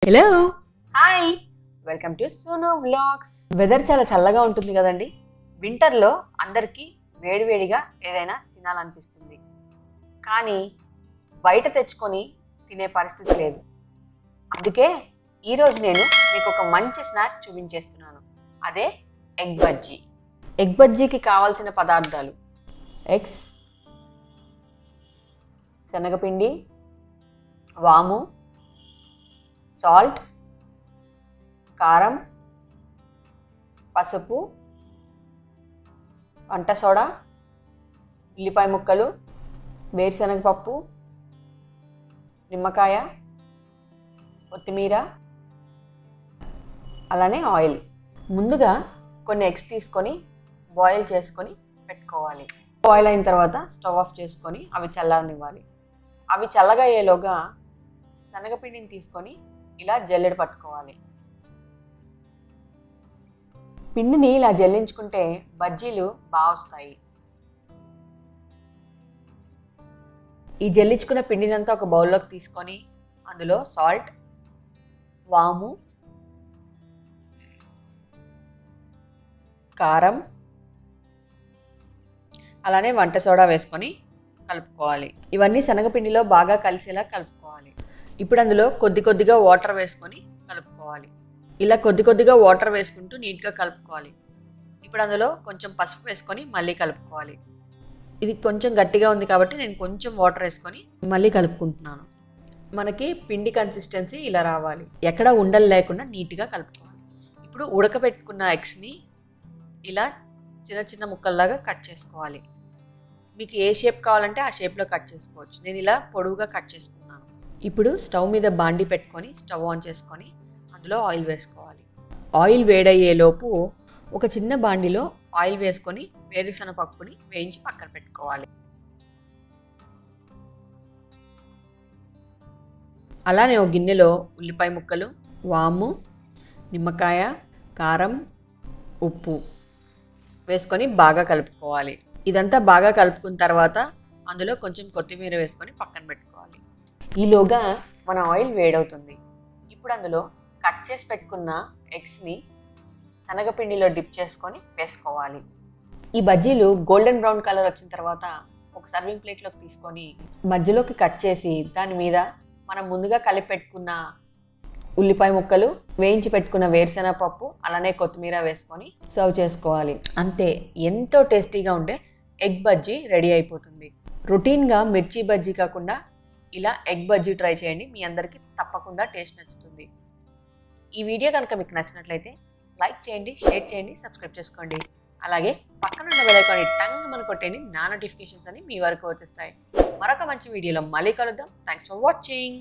Hello hi welcome to Sonu vlogs. Weather చాలా చల్లగా ఉంటుంది కదండి. వింటర్లో అందరికీ వేడివేడిగా ఏదైనా తినాలనిపిస్తుంది, కానీ బయట తెచ్చుకొని తినే పరిస్థితి లేదు. అందుకే ఈరోజు నేను మీకు ఒక మంచి స్నాక్ చూపించేస్తున్నాను. అదే ఎగ్ బజ్జీ. ఎగ్ బజ్జీకి కావాల్సిన పదార్థాలు: ఎగ్స్, శనగపిండి, వాము, సాల్ట్, కారం, పసుపు, వంట సోడా, ఉల్లిపాయ ముక్కలు, వేరుశనగపప్పు, నిమ్మకాయ, కొత్తిమీర, అలానే ఆయిల్. ముందుగా కొన్ని ఎగ్స్ తీసుకొని బాయిల్ చేసుకొని పెట్టుకోవాలి. బాయిల్ అయిన తర్వాత స్టవ్ ఆఫ్ చేసుకొని అవి చల్లనివ్వాలి. అవి చల్లగా అయ్యేలోగా శనగపిండిని తీసుకొని ఇలా జల్లెడ పట్టుకోవాలి. పిండిని ఇలా జల్లించుకుంటే బజ్జీలు బాగా వస్తాయి. ఈ జల్లించుకున్న పిండినంతా ఒక బౌల్లోకి తీసుకొని అందులో సాల్ట్, వాము, కారం, అలానే వంట సోడా వేసుకొని కలుపుకోవాలి. ఇవన్నీ శనగపిండిలో బాగా కలిసేలా కలుపుకోవాలి. ఇప్పుడు అందులో కొద్ది కొద్దిగా వాటర్ వేసుకొని కలుపుకోవాలి. ఇలా కొద్ది కొద్దిగా వాటర్ వేసుకుంటూ నీట్గా కలుపుకోవాలి. ఇప్పుడు అందులో కొంచెం పసుపు వేసుకొని మళ్ళీ కలుపుకోవాలి. ఇది కొంచెం గట్టిగా ఉంది కాబట్టి నేను కొంచెం వాటర్ వేసుకొని మళ్ళీ కలుపుకుంటున్నాను. మనకి పిండి కన్సిస్టెన్సీ ఇలా రావాలి. ఎక్కడ ఉండలు లేకుండా నీట్గా కలుపుకోవాలి. ఇప్పుడు ఉడకబెట్టుకున్న ఎగ్స్ని ఇలా చిన్న చిన్న ముక్కల్లాగా కట్ చేసుకోవాలి. మీకు ఏ షేప్ కావాలంటే ఆ షేప్లో కట్ చేసుకోవచ్చు. నేను ఇలా పొడవుగా కట్ చేసుకున్నాను. ఇప్పుడు స్టవ్ మీద బాండి పెట్టుకొని స్టవ్ ఆన్ చేసుకొని అందులో ఆయిల్ వేసుకోవాలి. ఆయిల్ వేడయ్యేలోపు ఒక చిన్న బాండిలో ఆయిల్ వేసుకొని వేరుశనగపప్పుని వేయించి పక్కన పెట్టుకోవాలి. అలానే ఒక గిన్నెలో ఉల్లిపాయ ముక్కలు, వాము, నిమ్మకాయ, కారం, ఉప్పు వేసుకొని బాగా కలుపుకోవాలి. ఇదంతా బాగా కలుపుకున్న తర్వాత అందులో కొంచెం కొత్తిమీర వేసుకొని పక్కన పెట్టుకోవాలి. ఈలోగా మన ఆయిల్ వేడవుతుంది. ఇప్పుడు అందులో కట్ చేసి పెట్టుకున్న ఎగ్స్ని శనగపిండిలో డిప్ చేసుకొని వేసుకోవాలి. ఈ బజ్జీలు గోల్డెన్ బ్రౌన్ కలర్ వచ్చిన తర్వాత ఒక సర్వింగ్ ప్లేట్లోకి తీసుకొని మధ్యలోకి కట్ చేసి దాని మీద మనం ముందుగా కలిపి పెట్టుకున్న ఉల్లిపాయ ముక్కలు, వేయించి పెట్టుకున్న వేరుశనగపప్పు, అలానే కొత్తిమీర వేసుకొని సర్వ్ చేసుకోవాలి. అంతే, ఎంతో టేస్టీగా ఉండే ఎగ్ బజ్జీ రెడీ అయిపోతుంది. రొటీన్గా మిర్చి బజ్జీ కాకుండా ఇలా ఎగ్ బజ్జీ ట్రై చేయండి. మీ అందరికీ తప్పకుండా టేస్ట్ నచ్చుతుంది. ఈ వీడియో కనుక మీకు నచ్చినట్లయితే లైక్ చేయండి, షేర్ చేయండి, సబ్స్క్రైబ్ చేసుకోండి. అలాగే పక్కన ఉన్న బెల్ ఐకాన్ని టంగ్ మన కొట్టేయండి. నా నోటిఫికేషన్స్ అని మీ వరకు వచ్చేస్తాయి. మరొక మంచి వీడియోలో మళ్ళీ కలుద్దాం. Thanks for watching.